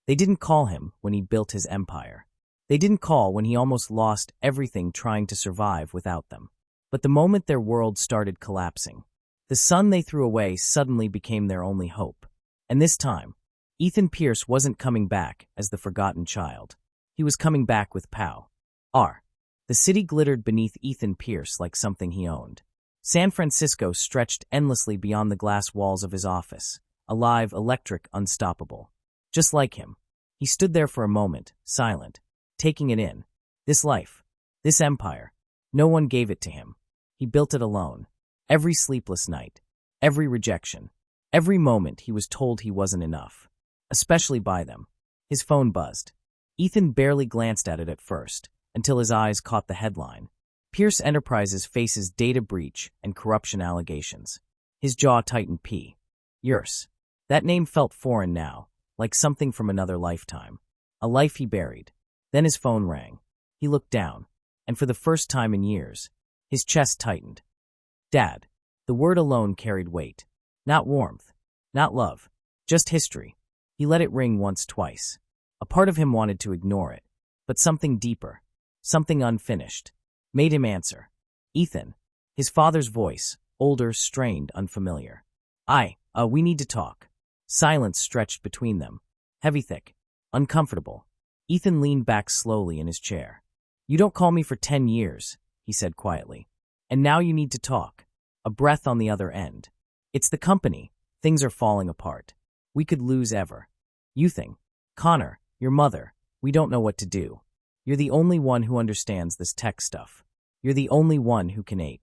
They didn't call him when he built his empire. They didn't call when he almost lost everything trying to survive without them. But the moment their world started collapsing, the son they threw away suddenly became their only hope. And this time, Ethan Pierce wasn't coming back as the forgotten child. He was coming back with power. The city glittered beneath Ethan Pierce like something he owned. San Francisco stretched endlessly beyond the glass walls of his office, alive, electric, unstoppable. Just like him, he stood there for a moment, silent, taking it in. This life, this empire, no one gave it to him. He built it alone. Every sleepless night, every rejection, every moment he was told he wasn't enough, especially by them. His phone buzzed. Ethan barely glanced at it at first, until his eyes caught the headline. Pierce Enterprises faces data breach and corruption allegations. His jaw tightened. Pierce. That name felt foreign now, like something from another lifetime. A life he buried. Then his phone rang. He looked down, and for the first time in years, his chest tightened. Dad. The word alone carried weight. Not warmth, not love, just history. He let it ring once, twice. A part of him wanted to ignore it, but something deeper, something unfinished, made him answer. Ethan. His father's voice, older, strained, unfamiliar. We need to talk. Silence stretched between them, heavy, thick, uncomfortable. Ethan leaned back slowly in his chair. You don't call me for 10 years, he said quietly. And now you need to talk. A breath on the other end. It's the company. Things are falling apart. We could lose ever. You think. Connor, your mother, we don't know what to do. You're the only one who understands this tech stuff. You're the only one who can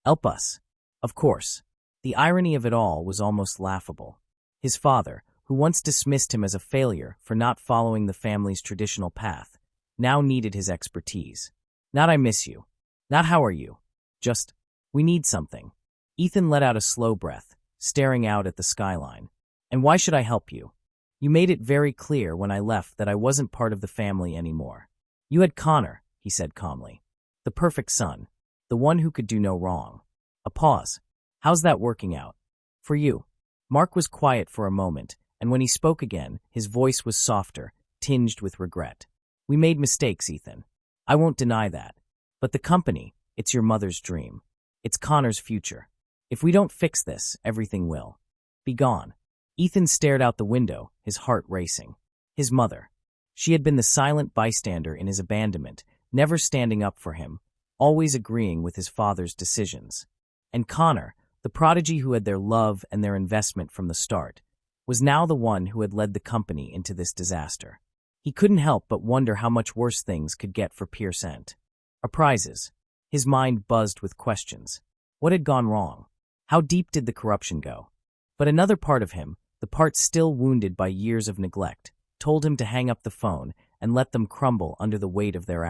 help us. Of course. The irony of it all was almost laughable. His father, who once dismissed him as a failure for not following the family's traditional path, now needed his expertise. Not I miss you. Not how are you. Just, we need something. Ethan let out a slow breath, staring out at the skyline. And why should I help you? You made it very clear when I left that I wasn't part of the family anymore. You had Connor, he said calmly. The perfect son. The one who could do no wrong. A pause. How's that working out? For you. Mark was quiet for a moment, and when he spoke again, his voice was softer, tinged with regret. We made mistakes, Ethan. I won't deny that. But the company, it's your mother's dream. It's Connor's future. If we don't fix this, everything will be gone. Ethan stared out the window, his heart racing. His mother. She had been the silent bystander in his abandonment, never standing up for him, always agreeing with his father's decisions. And Connor, the prodigy who had their love and their investment from the start, was now the one who had led the company into this disaster. He couldn't help but wonder how much worse things could get for Pierce Enterprises. His mind buzzed with questions. What had gone wrong? How deep did the corruption go? But another part of him, the part still wounded by years of neglect, told him to hang up the phone and let them crumble under the weight of their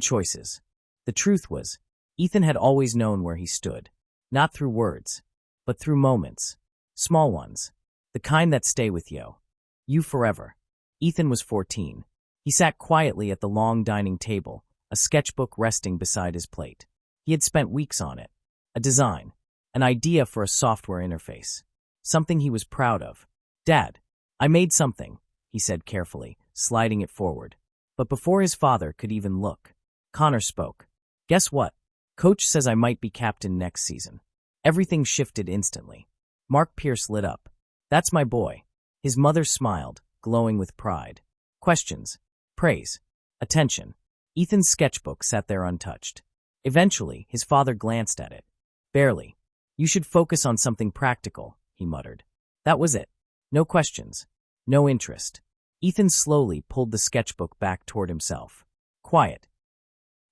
choices. The truth was, Ethan had always known where he stood, not through words, but through moments, small ones, the kind that stay with you forever. Ethan was 14. He sat quietly at the long dining table, a sketchbook resting beside his plate. He had spent weeks on it. A design, an idea for a software interface, something he was proud of. Dad, I made something, he said carefully, sliding it forward. But before his father could even look, Connor spoke. Guess what? Coach says I might be captain next season. Everything shifted instantly. Mark Pierce lit up. That's my boy. His mother smiled, glowing with pride. Questions, praise, attention. Ethan's sketchbook sat there untouched. Eventually, his father glanced at it. Barely. You should focus on something practical, he muttered. That was it. No questions. No interest. Ethan slowly pulled the sketchbook back toward himself. Quiet.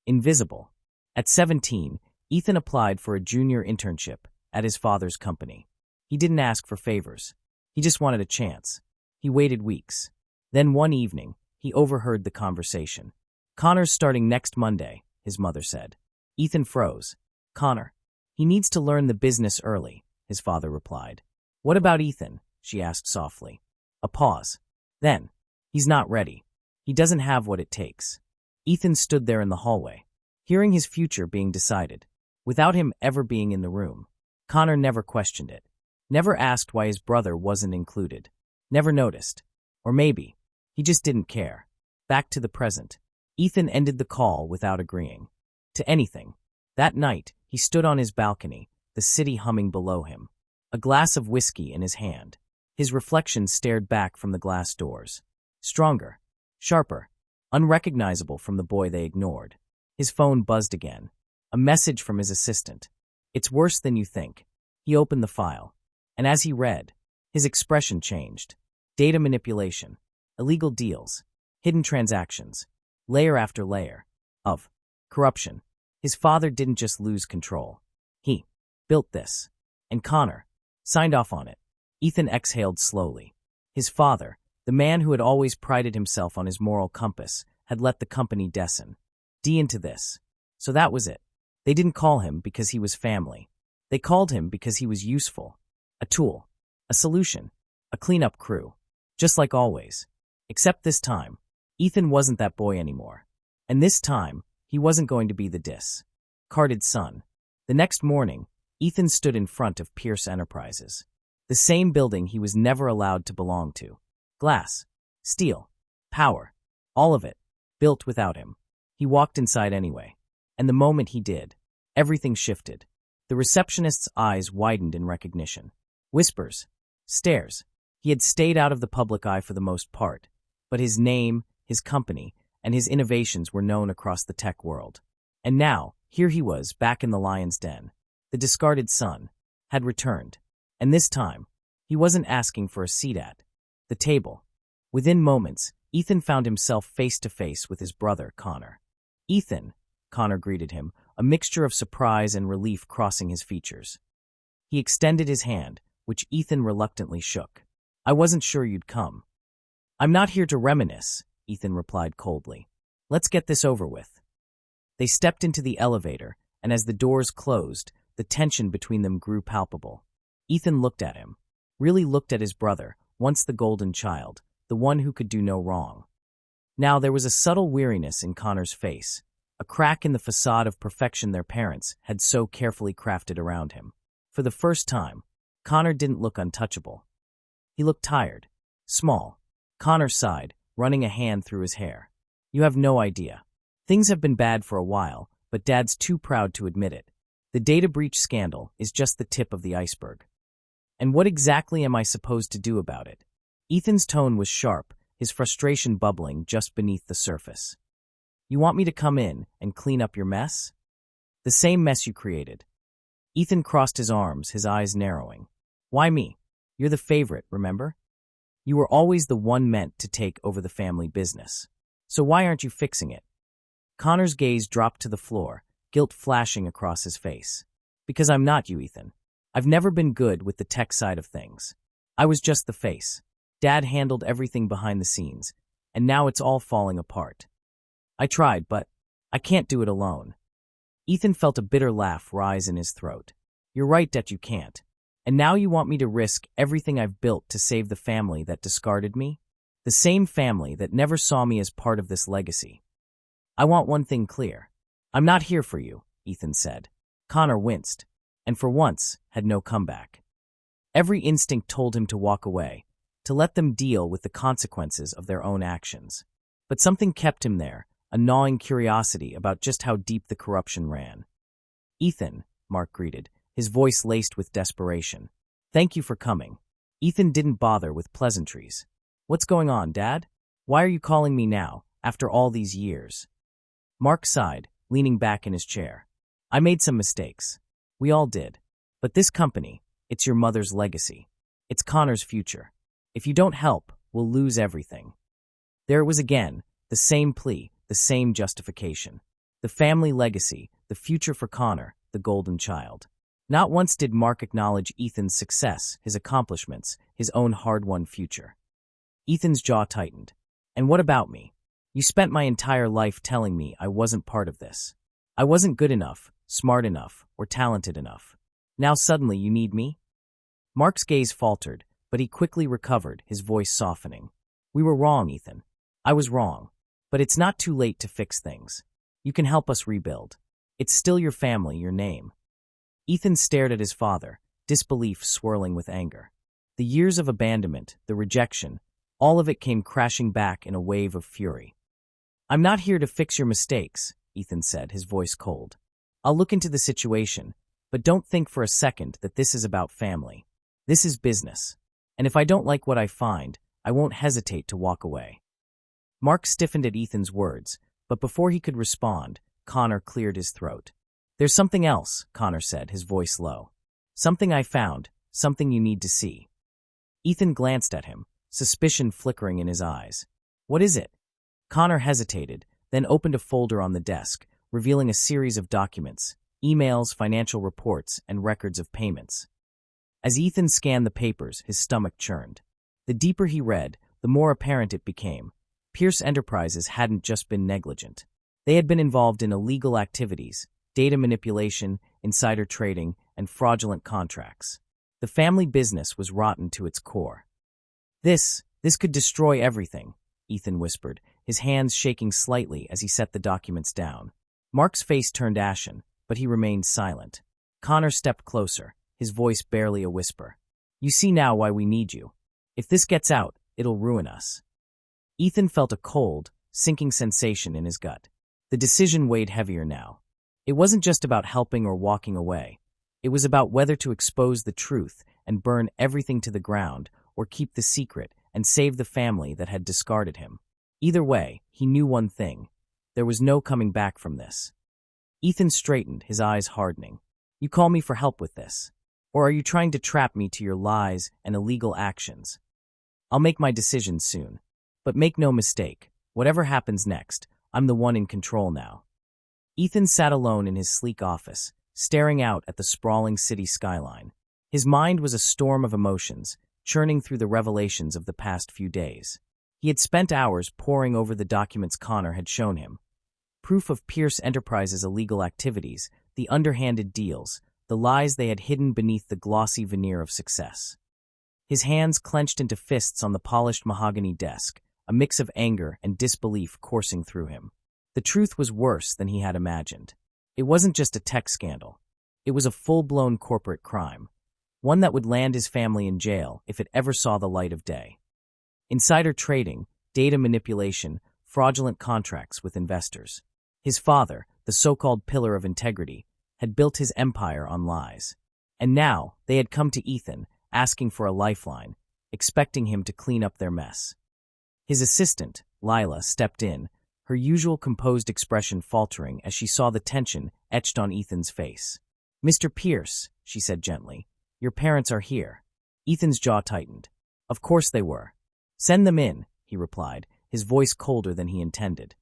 Invisible. At 17, Ethan applied for a junior internship at his father's company. He didn't ask for favors. He just wanted a chance. He waited weeks. Then one evening, he overheard the conversation. Connor's starting next Monday, his mother said. Ethan froze. Connor. He needs to learn the business early, his father replied. What about Ethan? She asked softly. A pause. Then, he's not ready. He doesn't have what it takes. Ethan stood there in the hallway, hearing his future being decided, without him ever being in the room. Connor never questioned it, never asked why his brother wasn't included, never noticed. Or maybe, He just didn't care. Back to the present. Ethan ended the call without agreeing to anything. That night, he stood on his balcony, the city humming below him, a glass of whiskey in his hand. His reflection stared back from the glass doors. Stronger, sharper, unrecognizable from the boy they ignored. His phone buzzed again. A message from his assistant. "It's worse than you think." He opened the file, and as he read, his expression changed. Data manipulation, illegal deals, hidden transactions, layer after layer of corruption. His father didn't just lose control. He built this. And Connor signed off on it. Ethan exhaled slowly. His father, the man who had always prided himself on his moral compass, had let the company descend into this. So that was it. They didn't call him because he was family. They called him because he was useful. A tool. A solution. A cleanup crew. Just like always. Except this time, Ethan wasn't that boy anymore. And this time, he wasn't going to be the discarded son. The next morning, Ethan stood in front of Pierce Enterprises. The same building he was never allowed to belong to. Glass, steel, power, all of it, built without him. He walked inside anyway. And the moment he did, everything shifted. The receptionist's eyes widened in recognition. Whispers, stares. He had stayed out of the public eye for the most part, but his name, his company, and his innovations were known across the tech world. And now, here he was, back in the lion's den. The discarded son had returned. And this time, he wasn't asking for a seat at the table. Within moments, Ethan found himself face to face with his brother, Connor. "Ethan," Connor greeted him, a mixture of surprise and relief crossing his features. He extended his hand, which Ethan reluctantly shook. "I wasn't sure you'd come." "I'm not here to reminisce," Ethan replied coldly. "Let's get this over with." They stepped into the elevator, and as the doors closed, the tension between them grew palpable. Ethan looked at him, really looked at his brother, once the golden child, the one who could do no wrong. Now there was a subtle weariness in Connor's face, a crack in the facade of perfection their parents had so carefully crafted around him. For the first time, Connor didn't look untouchable. He looked tired, small. Connor sighed, running a hand through his hair. "You have no idea. Things have been bad for a while, but Dad's too proud to admit it. The data breach scandal is just the tip of the iceberg." "And what exactly am I supposed to do about it?" Ethan's tone was sharp, his frustration bubbling just beneath the surface. "You want me to come in and clean up your mess?" "The same mess you created." Ethan crossed his arms, his eyes narrowing. "Why me? You're the favorite, remember? You were always the one meant to take over the family business. So why aren't you fixing it?" Connor's gaze dropped to the floor, guilt flashing across his face. "Because I'm not you, Ethan. I've never been good with the tech side of things. I was just the face. Dad handled everything behind the scenes, and now it's all falling apart. I tried, but I can't do it alone." Ethan felt a bitter laugh rise in his throat. "You're right that you can't. And now you want me to risk everything I've built to save the family that discarded me? The same family that never saw me as part of this legacy. I want one thing clear. I'm not here for you," Ethan said. Connor winced, and for once had no comeback. Every instinct told him to walk away, to let them deal with the consequences of their own actions. But something kept him there, a gnawing curiosity about just how deep the corruption ran. "Ethan," Mark greeted, his voice laced with desperation. "Thank you for coming." Ethan didn't bother with pleasantries. "What's going on, Dad? Why are you calling me now, after all these years?" Mark sighed, leaning back in his chair. "I made some mistakes. We all did. But this company, it's your mother's legacy. It's Connor's future. If you don't help, we'll lose everything." There it was again, the same plea, the same justification. The family legacy, the future for Connor, the golden child. Not once did Mark acknowledge Ethan's success, his accomplishments, his own hard-won future. Ethan's jaw tightened. "And what about me? You spent my entire life telling me I wasn't part of this. I wasn't good enough, smart enough, or talented enough. Now suddenly you need me?" Mark's gaze faltered, but he quickly recovered, his voice softening. "We were wrong, Ethan. I was wrong. But it's not too late to fix things. You can help us rebuild. It's still your family, your name." Ethan stared at his father, disbelief swirling with anger. The years of abandonment, the rejection, All of it came crashing back in a wave of fury. "I'm not here to fix your mistakes," Ethan said, his voice cold. "I'll look into the situation, but don't think for a second that this is about family. This is business. And if I don't like what I find, I won't hesitate to walk away." Mark stiffened at Ethan's words, but before he could respond, Connor cleared his throat. "There's something else," Connor said, his voice low. "Something I found, something you need to see." Ethan glanced at him, suspicion flickering in his eyes. "What is it?" Connor hesitated, then opened a folder on the desk, revealing a series of documents, emails, financial reports, and records of payments. As Ethan scanned the papers, his stomach churned. The deeper he read, the more apparent it became. Pierce Enterprises hadn't just been negligent. They had been involved in illegal activities, data manipulation, insider trading, and fraudulent contracts. The family business was rotten to its core. This could destroy everything," Ethan whispered, his hands shaking slightly as he set the documents down. Mark's face turned ashen, but he remained silent. Connor stepped closer, his voice barely a whisper. "You see now why we need you. If this gets out, it'll ruin us." Ethan felt a cold, sinking sensation in his gut. The decision weighed heavier now. It wasn't just about helping or walking away. It was about whether to expose the truth and burn everything to the ground or keep the secret and save the family that had discarded him. Either way, he knew one thing. There was no coming back from this. Ethan straightened, his eyes hardening. "You call me for help with this? Or are you trying to trap me to your lies and illegal actions? I'll make my decision soon. But make no mistake, whatever happens next, I'm the one in control now." Ethan sat alone in his sleek office, staring out at the sprawling city skyline. His mind was a storm of emotions, churning through the revelations of the past few days. He had spent hours poring over the documents Connor had shown him. Proof of Pierce Enterprises' illegal activities, the underhanded deals, the lies they had hidden beneath the glossy veneer of success. His hands clenched into fists on the polished mahogany desk, a mix of anger and disbelief coursing through him. The truth was worse than he had imagined. It wasn't just a tech scandal. It was a full-blown corporate crime, one that would land his family in jail if it ever saw the light of day. Insider trading, data manipulation, fraudulent contracts with investors. His father, the so-called pillar of integrity, had built his empire on lies. And now they had come to Ethan, asking for a lifeline, expecting him to clean up their mess. His assistant, Lila, stepped in, her usual composed expression faltering as she saw the tension etched on Ethan's face. "Mr. Pierce," she said gently, "your parents are here." Ethan's jaw tightened. Of course they were. "Send them in," he replied, his voice colder than he intended.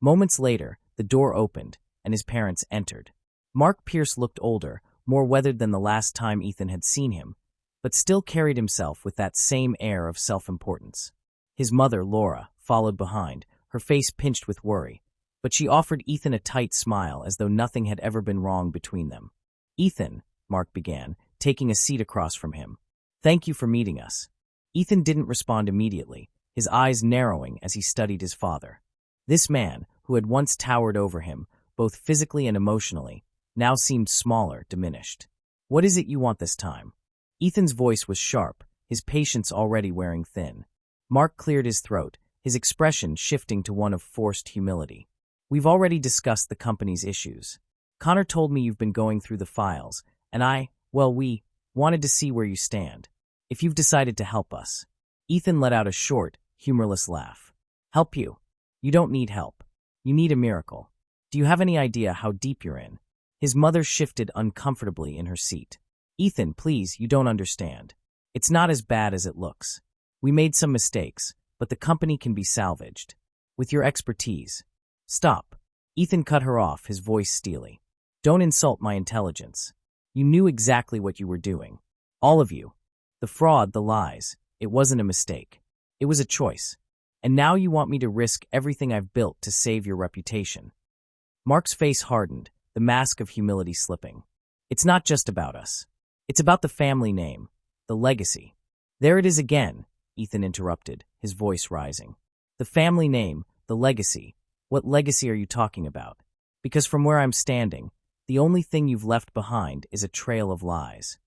Moments later, the door opened, and his parents entered. Mark Pierce looked older, more weathered than the last time Ethan had seen him, but still carried himself with that same air of self-importance. His mother, Laura, followed behind, her face pinched with worry, but she offered Ethan a tight smile as though nothing had ever been wrong between them. "Ethan," Mark began, taking a seat across from him. "Thank you for meeting us." Ethan didn't respond immediately, his eyes narrowing as he studied his father. This man, who had once towered over him, both physically and emotionally, now seemed smaller, diminished. "What is it you want this time?" Ethan's voice was sharp, his patience already wearing thin. Mark cleared his throat, his expression shifting to one of forced humility. "We've already discussed the company's issues. Connor told me you've been going through the files, and we wanted to see where you stand. If you've decided to help us." Ethan let out a short, humorless laugh. "Help you? You don't need help. You need a miracle. Do you have any idea how deep you're in?" His mother shifted uncomfortably in her seat. "Ethan, please, you don't understand. It's not as bad as it looks. We made some mistakes, but the company can be salvaged. With your expertise." "Stop." Ethan cut her off, his voice steely. "Don't insult my intelligence. You knew exactly what you were doing. All of you. The fraud, the lies. It wasn't a mistake. It was a choice. And now you want me to risk everything I've built to save your reputation." Mark's face hardened, the mask of humility slipping. "It's not just about us. It's about the family name, the legacy." "There it is again," Ethan interrupted, his voice rising. "The family name, the legacy. What legacy are you talking about? Because from where I'm standing, the only thing you've left behind is a trail of lies."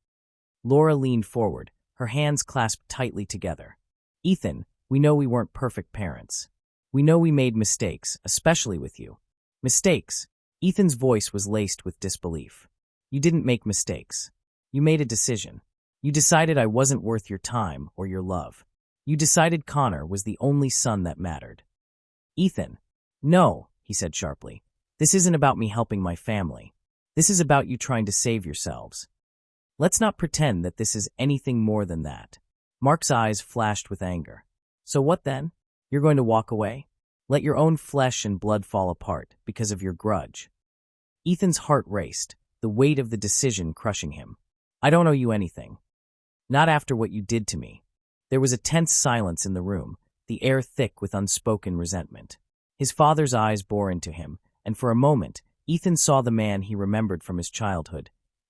Laura leaned forward, her hands clasped tightly together. "Ethan, We know we weren't perfect parents. We know we made mistakes, especially with you. Mistakes. Ethan's voice was laced with disbelief. You didn't make mistakes. You made a decision. You decided I wasn't worth your time or your love. You decided Connor was the only son that mattered. Ethan. No, he said sharply. This isn't about me helping my family. This is about you trying to save yourselves. Let's not pretend that this is anything more than that. Mark's eyes flashed with anger. So what then? You're going to walk away? Let your own flesh and blood fall apart because of your grudge. Ethan's heart raced, the weight of the decision crushing him. I don't owe you anything. Not after what you did to me. There was a tense silence in the room, the air thick with unspoken resentment. His father's eyes bore into him, and for a moment, Ethan saw the man he remembered from his childhood,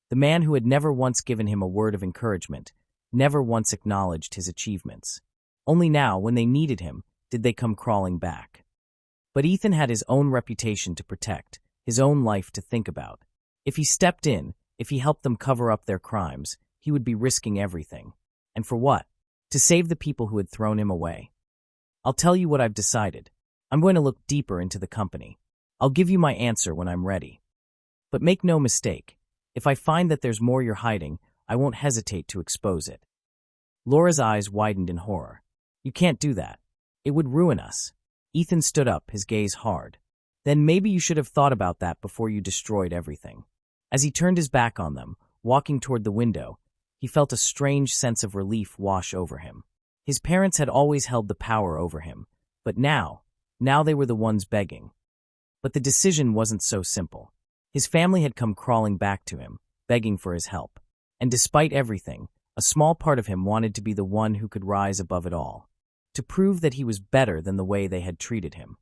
the man who had never once given him a word of encouragement, never once acknowledged his achievements. Only now, when they needed him, did they come crawling back. But Ethan had his own reputation to protect, his own life to think about. If he stepped in, if he helped them cover up their crimes, he would be risking everything. And for what? To save the people who had thrown him away. I'll tell you what I've decided. I'm going to look deeper into the company. I'll give you my answer when I'm ready. But make no mistake, if I find that there's more you're hiding, I won't hesitate to expose it. Laura's eyes widened in horror. You can't do that. It would ruin us. Ethan stood up, his gaze hard. Then maybe you should have thought about that before you destroyed everything. As he turned his back on them, walking toward the window, he felt a strange sense of relief wash over him. His parents had always held the power over him, but now they were the ones begging. But the decision wasn't so simple. His family had come crawling back to him, begging for his help. And despite everything, a small part of him wanted to be the one who could rise above it all, to prove that he was better than the way they had treated him.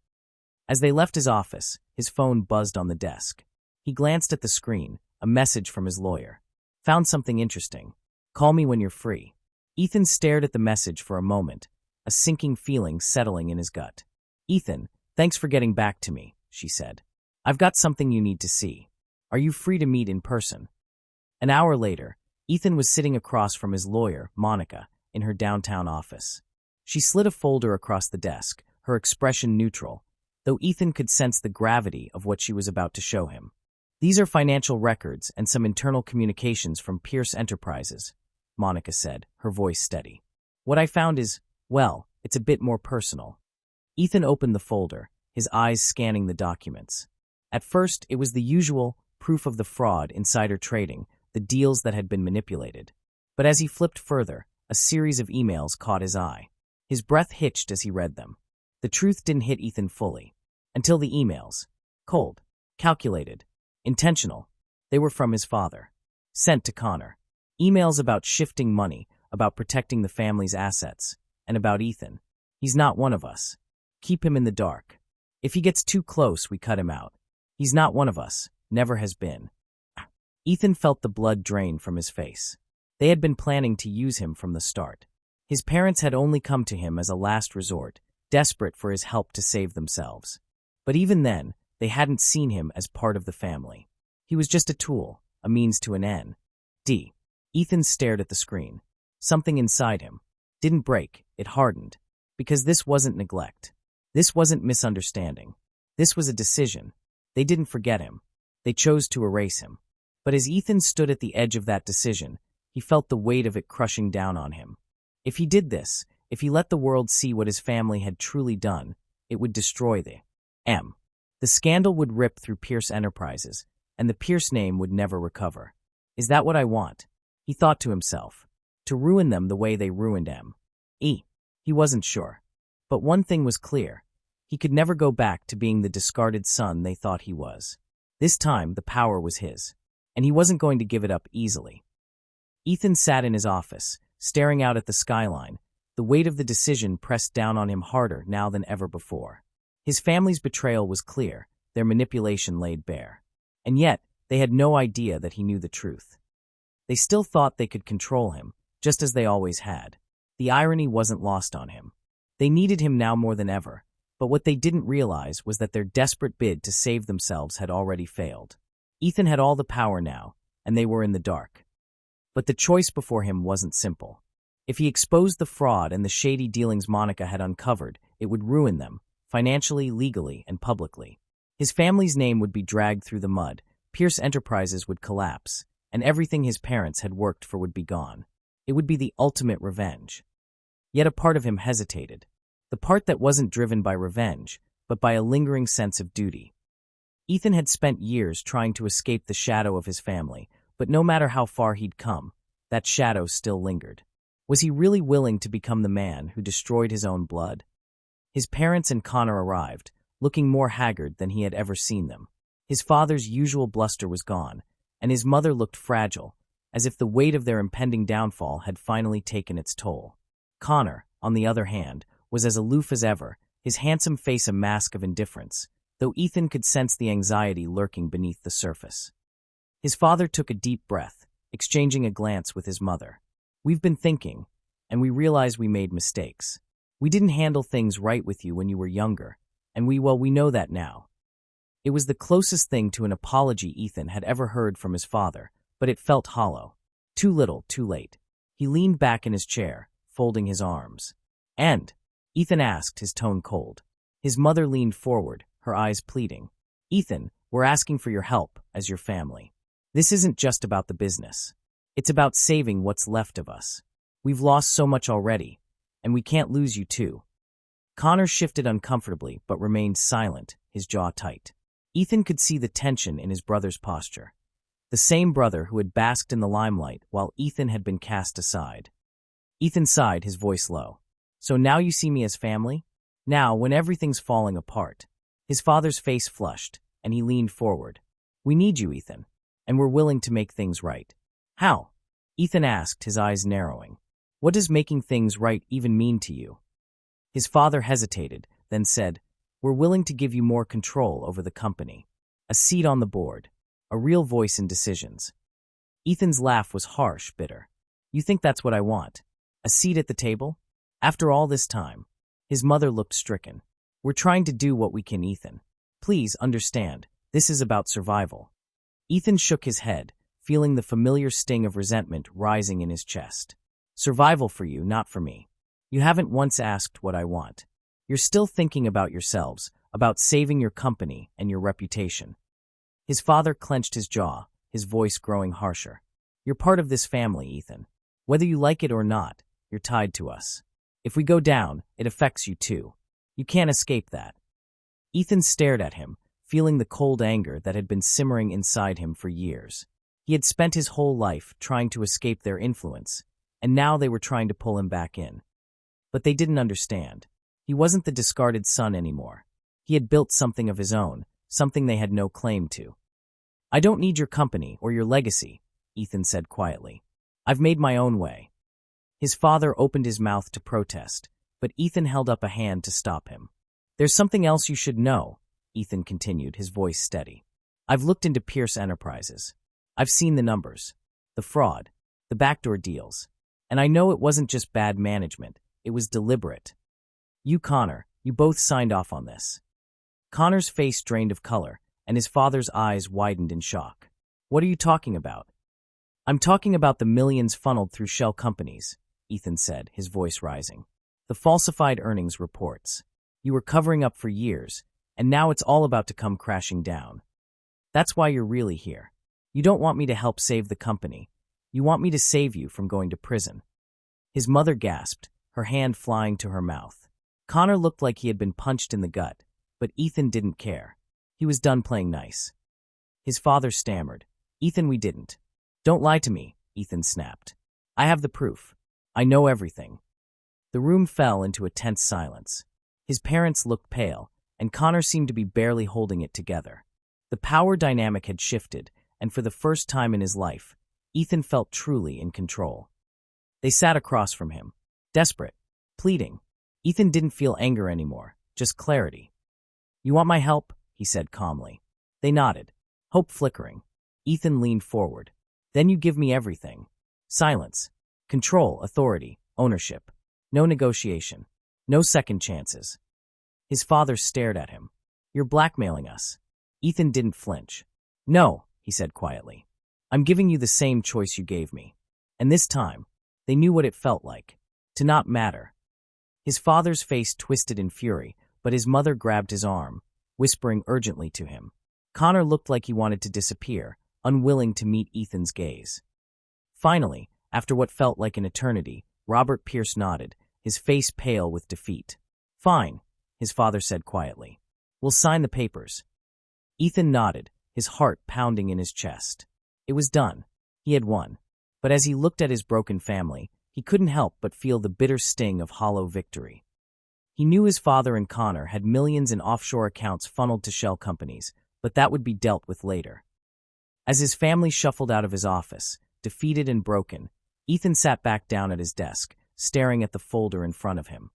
As they left his office, his phone buzzed on the desk. He glanced at the screen, a message from his lawyer. Found something interesting. Call me when you're free. Ethan stared at the message for a moment, a sinking feeling settling in his gut. Ethan, thanks for getting back to me, she said. I've got something you need to see. Are you free to meet in person? An hour later, Ethan was sitting across from his lawyer, Monica, in her downtown office. She slid a folder across the desk, her expression neutral, though Ethan could sense the gravity of what she was about to show him. These are financial records and some internal communications from Pierce Enterprises, Monica said, her voice steady. What I found is, well, it's a bit more personal. Ethan opened the folder, his eyes scanning the documents. At first, it was the usual proof of the fraud, insider trading, the deals that had been manipulated. But as he flipped further, a series of emails caught his eye. His breath hitched as he read them. The truth didn't hit Ethan fully. Until the emails. Cold. Calculated. Intentional. They were from his father. Sent to Connor. Emails about shifting money, about protecting the family's assets, and about Ethan. He's not one of us. Keep him in the dark. If he gets too close, we cut him out. He's not one of us. Never has been. Ethan felt the blood drain from his face. They had been planning to use him from the start. His parents had only come to him as a last resort, desperate for his help to save themselves. But even then, they hadn't seen him as part of the family. He was just a tool, a means to an end. Ethan stared at the screen. Something inside him didn't break, it hardened. Because this wasn't neglect. This wasn't misunderstanding. This was a decision. They didn't forget him. They chose to erase him. But as Ethan stood at the edge of that decision, he felt the weight of it crushing down on him. If he did this, if he let the world see what his family had truly done, it would destroy the scandal would rip through Pierce Enterprises, and the Pierce name would never recover. Is that what I want? He thought to himself. To ruin them the way they ruined He wasn't sure. But one thing was clear. He could never go back to being the discarded son they thought he was. This time, the power was his, and he wasn't going to give it up easily. Ethan sat in his office, staring out at the skyline, the weight of the decision pressed down on him harder now than ever before. His family's betrayal was clear, their manipulation laid bare. And yet, they had no idea that he knew the truth. They still thought they could control him, just as they always had. The irony wasn't lost on him. They needed him now more than ever, but what they didn't realize was that their desperate bid to save themselves had already failed. Ethan had all the power now, and they were in the dark. But the choice before him wasn't simple. If he exposed the fraud and the shady dealings Monica had uncovered, it would ruin them, financially, legally, and publicly. His family's name would be dragged through the mud, Pierce Enterprises would collapse, and everything his parents had worked for would be gone. It would be the ultimate revenge. Yet a part of him hesitated. The part that wasn't driven by revenge, but by a lingering sense of duty. Ethan had spent years trying to escape the shadow of his family, but no matter how far he'd come, that shadow still lingered. Was he really willing to become the man who destroyed his own blood? His parents and Connor arrived, looking more haggard than he had ever seen them. His father's usual bluster was gone, and his mother looked fragile, as if the weight of their impending downfall had finally taken its toll. Connor, on the other hand, was as aloof as ever, his handsome face a mask of indifference, though Ethan could sense the anxiety lurking beneath the surface. His father took a deep breath, exchanging a glance with his mother. "We've been thinking, and we realize we made mistakes. We didn't handle things right with you when you were younger, and we know that now." It was the closest thing to an apology Ethan had ever heard from his father, but it felt hollow. Too little, too late. He leaned back in his chair, folding his arms. "And?" Ethan asked, his tone cold. His mother leaned forward, her eyes pleading. "Ethan, we're asking for your help, as your family. This isn't just about the business. It's about saving what's left of us. We've lost so much already, and we can't lose you too." Connor shifted uncomfortably but remained silent, his jaw tight. Ethan could see the tension in his brother's posture. The same brother who had basked in the limelight while Ethan had been cast aside. Ethan sighed, his voice low. "So now you see me as family? Now, when everything's falling apart." His father's face flushed, and he leaned forward. "We need you, Ethan, and we're willing to make things right." "How?" Ethan asked, his eyes narrowing. "What does making things right even mean to you?" His father hesitated, then said, "We're willing to give you more control over the company. A seat on the board. A real voice in decisions." Ethan's laugh was harsh, bitter. "You think that's what I want? A seat at the table? After all this time?" His mother looked stricken. "We're trying to do what we can, Ethan. Please understand, this is about survival." Ethan shook his head, feeling the familiar sting of resentment rising in his chest. "Survival for you, not for me. You haven't once asked what I want. You're still thinking about yourselves, about saving your company and your reputation." His father clenched his jaw, his voice growing harsher. "You're part of this family, Ethan. Whether you like it or not, you're tied to us. If we go down, it affects you too. You can't escape that." Ethan stared at him, feeling the cold anger that had been simmering inside him for years. He had spent his whole life trying to escape their influence, and now they were trying to pull him back in. But they didn't understand. He wasn't the discarded son anymore. He had built something of his own, something they had no claim to. "I don't need your company or your legacy," Ethan said quietly. "I've made my own way." His father opened his mouth to protest, but Ethan held up a hand to stop him. "There's something else you should know," Ethan continued, his voice steady. "I've looked into Pierce Enterprises. I've seen the numbers, the fraud, the backdoor deals, and I know it wasn't just bad management, it was deliberate. You, Connor, you both signed off on this." Connor's face drained of color, and his father's eyes widened in shock. "What are you talking about?" "I'm talking about the millions funneled through shell companies," Ethan said, his voice rising. "The falsified earnings reports. You were covering up for years, and now it's all about to come crashing down. That's why you're really here. You don't want me to help save the company. You want me to save you from going to prison." His mother gasped, her hand flying to her mouth. Connor looked like he had been punched in the gut, but Ethan didn't care. He was done playing nice. His father stammered, "Ethan, we didn't." "Don't lie to me," Ethan snapped. "I have the proof. I know everything." The room fell into a tense silence. His parents looked pale, and Connor seemed to be barely holding it together. The power dynamic had shifted, and for the first time in his life, Ethan felt truly in control. They sat across from him, desperate, pleading. Ethan didn't feel anger anymore, just clarity. "You want my help?" he said calmly. They nodded, hope flickering. Ethan leaned forward. "Then you give me everything. Silence, control, authority, ownership. No negotiation. No second chances." His father stared at him. "You're blackmailing us." Ethan didn't flinch. "No," he said quietly. "I'm giving you the same choice you gave me. And this time, they knew what it felt like. To not matter. His father's face twisted in fury, but his mother grabbed his arm, whispering urgently to him. Connor looked like he wanted to disappear, unwilling to meet Ethan's gaze. Finally, after what felt like an eternity, Robert Pierce nodded, his face pale with defeat. "Fine," his father said quietly. "We'll sign the papers." Ethan nodded, his heart pounding in his chest. It was done. He had won. But as he looked at his broken family, he couldn't help but feel the bitter sting of hollow victory. He knew his father and Connor had millions in offshore accounts funneled to shell companies, but that would be dealt with later. As his family shuffled out of his office, defeated and broken, Ethan sat back down at his desk, staring at the folder in front of him.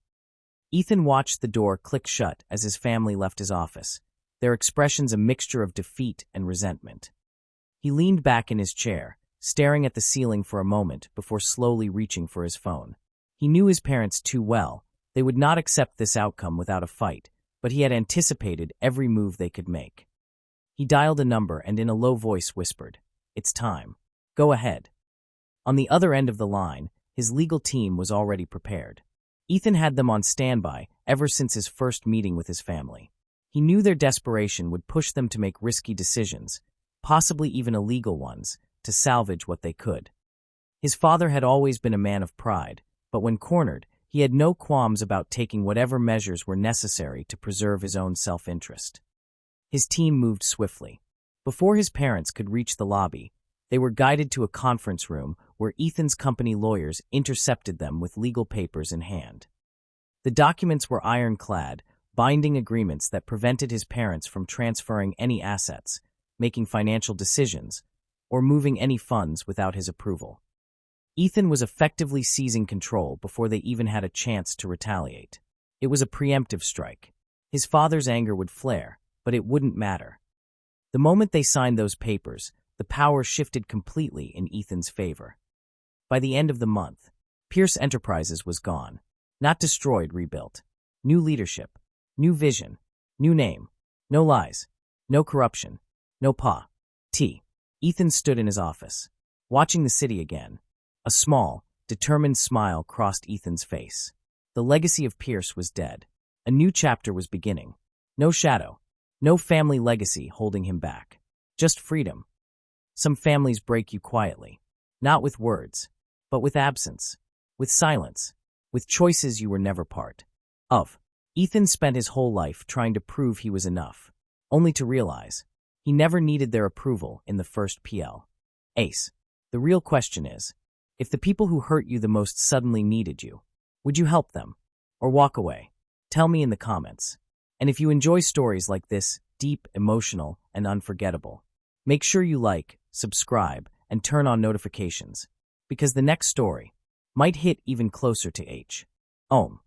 Ethan watched the door click shut as his family left his office, their expressions a mixture of defeat and resentment. He leaned back in his chair, staring at the ceiling for a moment before slowly reaching for his phone. He knew his parents too well. They would not accept this outcome without a fight, but he had anticipated every move they could make. He dialed a number and in a low voice whispered, "It's time. Go ahead." On the other end of the line, his legal team was already prepared. Ethan had them on standby ever since his first meeting with his family. He knew their desperation would push them to make risky decisions, possibly even illegal ones, to salvage what they could. His father had always been a man of pride, but when cornered, he had no qualms about taking whatever measures were necessary to preserve his own self-interest. His team moved swiftly. Before his parents could reach the lobby, they were guided to a conference room where Ethan's company lawyers intercepted them with legal papers in hand. The documents were ironclad, binding agreements that prevented his parents from transferring any assets, making financial decisions, or moving any funds without his approval. Ethan was effectively seizing control before they even had a chance to retaliate. It was a preemptive strike. His father's anger would flare, but it wouldn't matter. The moment they signed those papers, the power shifted completely in Ethan's favor. By the end of the month, Pierce Enterprises was gone. Not destroyed, rebuilt. New leadership, new vision, new name. No lies, no corruption, no Ethan stood in his office, watching the city again. A small, determined smile crossed Ethan's face. The legacy of Pierce was dead. A new chapter was beginning. No shadow, no family legacy holding him back. Just freedom. Some families break you quietly, not with words, but with absence, with silence, with choices you were never part of. Ethan spent his whole life trying to prove he was enough, only to realize he never needed their approval in the first Ace. The real question is, if the people who hurt you the most suddenly needed you, would you help them or walk away? Tell me in the comments. And if you enjoy stories like this, deep, emotional, and unforgettable, make sure you like, subscribe, and turn on notifications, because the next story might hit even closer to home.